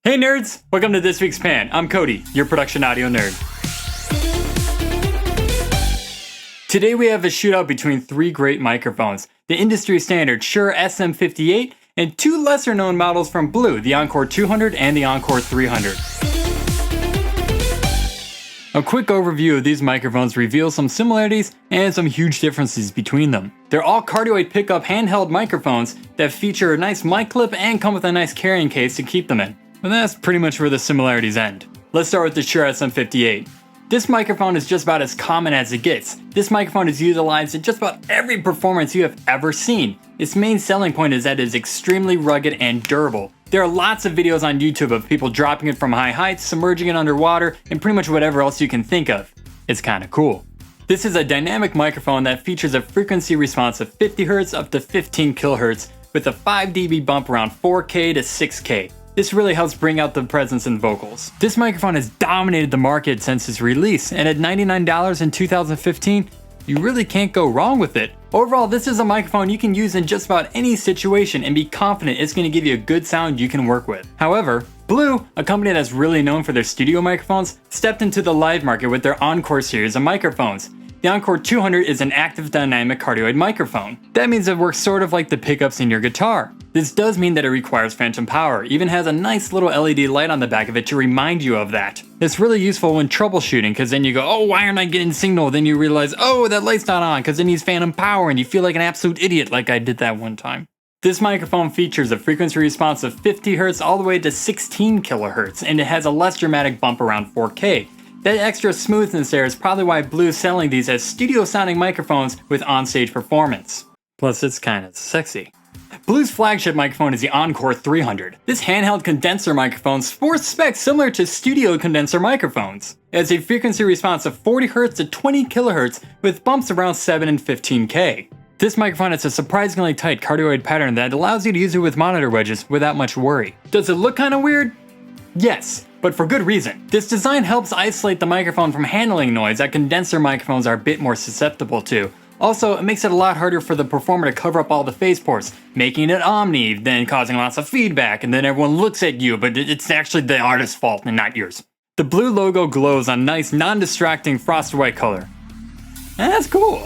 Hey nerds! Welcome to this week's Pan. I'm Cody, your production audio nerd. Today we have a shootout between three great microphones, the industry standard Shure SM58 and two lesser known models from Blue, the Encore 200 and the Encore 300. A quick overview of these microphones reveals some similarities and some huge differences between them. They're all cardioid pickup handheld microphones that feature a nice mic clip and come with a nice carrying case to keep them in. But that's pretty much where the similarities end. Let's start with the Shure SM58. This microphone is just about as common as it gets. This microphone is utilized in just about every performance you have ever seen. Its main selling point is that it is extremely rugged and durable. There are lots of videos on YouTube of people dropping it from high heights, submerging it underwater, and pretty much whatever else you can think of. It's kinda cool. This is a dynamic microphone that features a frequency response of 50 Hz up to 15 kHz with a 5 dB bump around 4K to 6K. This really helps bring out the presence in vocals. This microphone has dominated the market since its release, and at $99 in 2015, you really can't go wrong with it. Overall, this is a microphone you can use in just about any situation and be confident it's going to give you a good sound you can work with. However, Blue, a company that's really known for their studio microphones, stepped into the live market with their Encore series of microphones. The Encore 200 is an active dynamic cardioid microphone. That means it works sort of like the pickups in your guitar. This does mean that it requires phantom power, even has a nice little LED light on the back of it to remind you of that. It's really useful when troubleshooting, because then you go, oh, why aren't I getting signal? Then you realize, oh, that light's not on, because it needs phantom power, and you feel like an absolute idiot like I did that one time. This microphone features a frequency response of 50 Hz all the way to 16 kHz, and it has a less dramatic bump around 4K. That extra smoothness there is probably why Blue's selling these as studio sounding microphones with onstage performance. Plus it's kinda sexy. Blue's flagship microphone is the Encore 300. This handheld condenser microphone sports specs similar to studio condenser microphones. It has a frequency response of 40 Hz to 20 kHz with bumps around 7 and 15K. This microphone has a surprisingly tight cardioid pattern that allows you to use it with monitor wedges without much worry. Does it look kinda weird? Yes, but for good reason. This design helps isolate the microphone from handling noise that condenser microphones are a bit more susceptible to. Also, it makes it a lot harder for the performer to cover up all the phase ports, making it omni, then causing lots of feedback, and then everyone looks at you, but it's actually the artist's fault and not yours. The Blue logo glows on nice, non-distracting frost white color. And that's cool.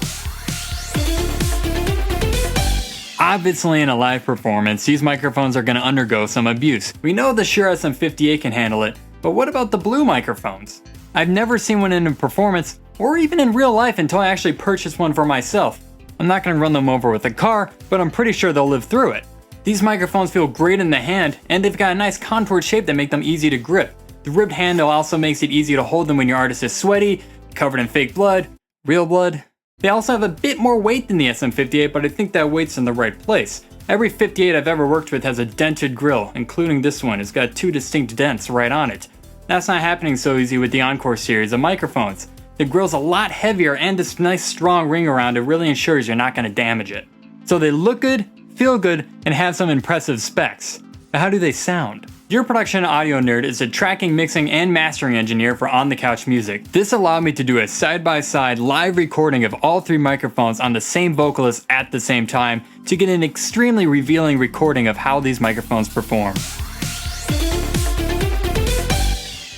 Obviously in a live performance, these microphones are going to undergo some abuse. We know the Shure SM58 can handle it, but what about the Blue microphones? I've never seen one in a performance, or even in real life until I actually purchased one for myself. I'm not going to run them over with a car, but I'm pretty sure they'll live through it. These microphones feel great in the hand, and they've got a nice contoured shape that make them easy to grip. The ribbed handle also makes it easy to hold them when your artist is sweaty, covered in fake blood, real blood. They also have a bit more weight than the SM58, but I think that weight's in the right place. Every 58 I've ever worked with has a dented grill, including this one. It's got two distinct dents right on it. That's not happening so easy with the Encore series of microphones. The grill's a lot heavier, and this nice strong ring around it really ensures you're not going to damage it. So they look good, feel good, and have some impressive specs. But how do they sound? Your production audio nerd is a tracking, mixing, and mastering engineer for On the Couch Music. This allowed me to do a side-by-side live recording of all three microphones on the same vocalist at the same time to get an extremely revealing recording of how these microphones perform.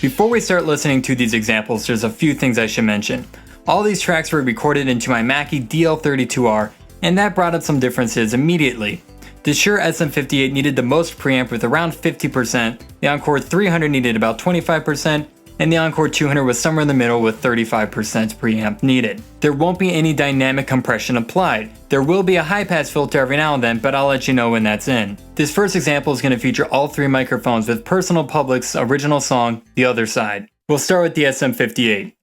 Before we start listening to these examples, there's a few things I should mention. All these tracks were recorded into my Mackie DL32R, and that brought up some differences immediately. The Shure SM58 needed the most preamp with around 50%, the Encore 300 needed about 25%, and the Encore 200 was somewhere in the middle with 35% preamp needed. There won't be any dynamic compression applied. There will be a high pass filter every now and then, but I'll let you know when that's in. This first example is going to feature all three microphones with Personal Public's original song, The Other Side. We'll start with the SM58.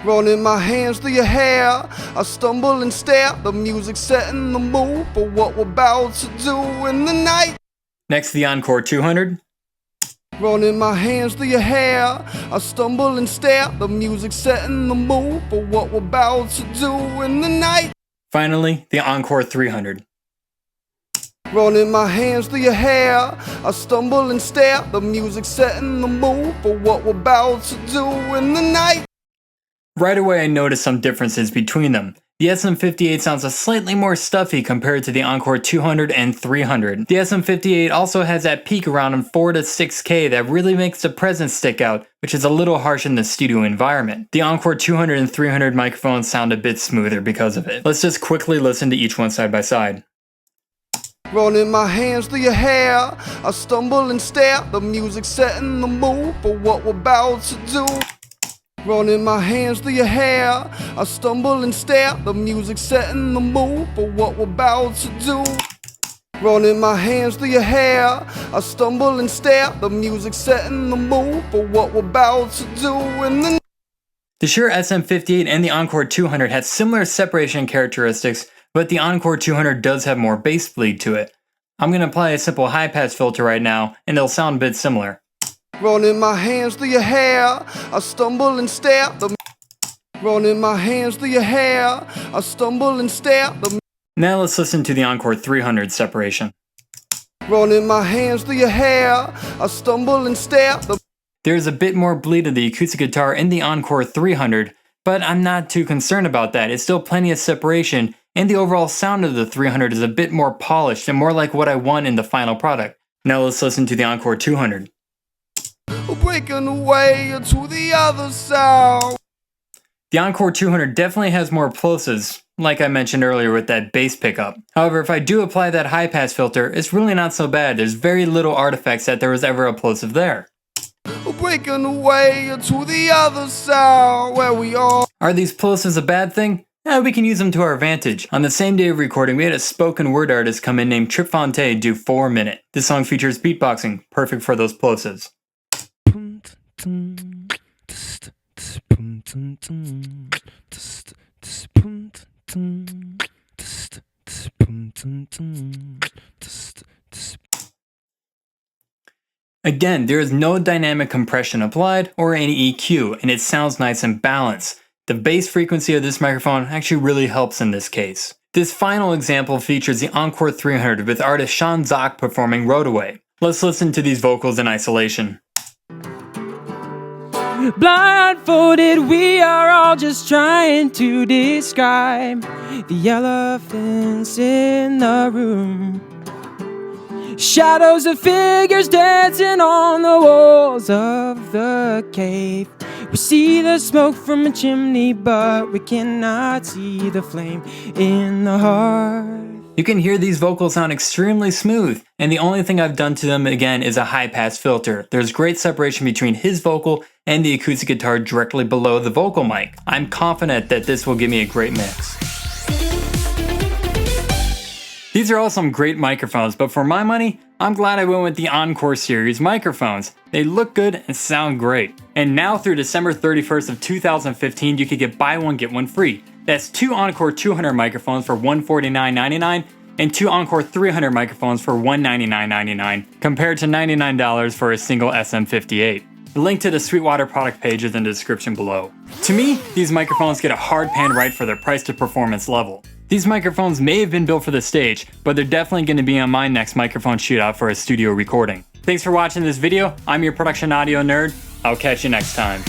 Running my hands through your hair, I stumble and stare, the music setting the mood for what we're about to do in the night. Next, the Encore 200. Running my hands through your hair, I stumble and stare, the music setting the mood for what we're about to do in the night. Finally, the Encore 300. Running my hands through your hair, I stumble and stare, the music setting the mood for what we're about to do in the night. Right away I noticed some differences between them. The SM58 sounds a slightly more stuffy compared to the Encore 200 and 300. The SM58 also has that peak around 4 to 6K that really makes the presence stick out, which is a little harsh in the studio environment. The Encore 200 and 300 microphones sound a bit smoother because of it. Let's just quickly listen to each one side by side. Running my hands through your hair, I stumble and stare, the music setting the mood for what we're about to do. Running my hands through your hair, I stumble and stare, the music setting the mood for what we're about to do. Running my hands through your hair, I stumble and stare, the music setting the mood for what we're about to do. And then the Shure SM58 and the Encore 200 had similar separation characteristics, but the Encore 200 does have more bass bleed to it. I'm going to apply a simple high pass filter right now, and they'll sound a bit similar. Running my hands through your hair, I stumble and stare. Running my hands through your hair, I stumble and stare. Now let's listen to the Encore 300 separation. Running my hands through your hair, I stumble and stare. There's a bit more bleed of the acoustic guitar in the Encore 300, but I'm not too concerned about that. It's still plenty of separation, and the overall sound of the 300 is a bit more polished and more like what I want in the final product. Now let's listen to the Encore 200. Breaking away to the other side. The Encore 200 definitely has more plosives, like I mentioned earlier with that bass pickup. However, if I do apply that high pass filter, it's really not so bad. There's very little artifacts that there was ever a plosive there. Breaking away to the other side where we are. Are these plosives a bad thing? We can use them to our advantage. On the same day of recording, we had a spoken word artist come in named Trip Fonte do 4 Minute. This song features beatboxing, perfect for those plosives. Again, there is no dynamic compression applied or any EQ, and it sounds nice and balanced. The bass frequency of this microphone actually really helps in this case. This final example features the Encore 300 with artist Sean Zock performing Roadaway. Let's listen to these vocals in isolation. Blindfolded, we are all just trying to describe the elephants in the room. Shadows of figures dancing on the walls of the cave. We see the smoke from a chimney, but we cannot see the flame in the hearth. You can hear these vocals sound extremely smooth, and the only thing I've done to them again is a high pass filter. There's great separation between his vocal and the acoustic guitar directly below the vocal mic. I'm confident that this will give me a great mix. These are all some great microphones, but for my money, I'm glad I went with the Encore series microphones. They look good and sound great. And now through December 31st of 2015, you can get buy one get one free. That's 2 Encore 200 microphones for $149.99 and 2 Encore 300 microphones for $199.99, compared to $99 for a single SM58. The link to the Sweetwater product page is in the description below. To me, these microphones get a hard pan right for their price to performance level. These microphones may have been built for the stage, but they're definitely going to be on my next microphone shootout for a studio recording. Thanks for watching this video. I'm your production audio nerd. I'll catch you next time.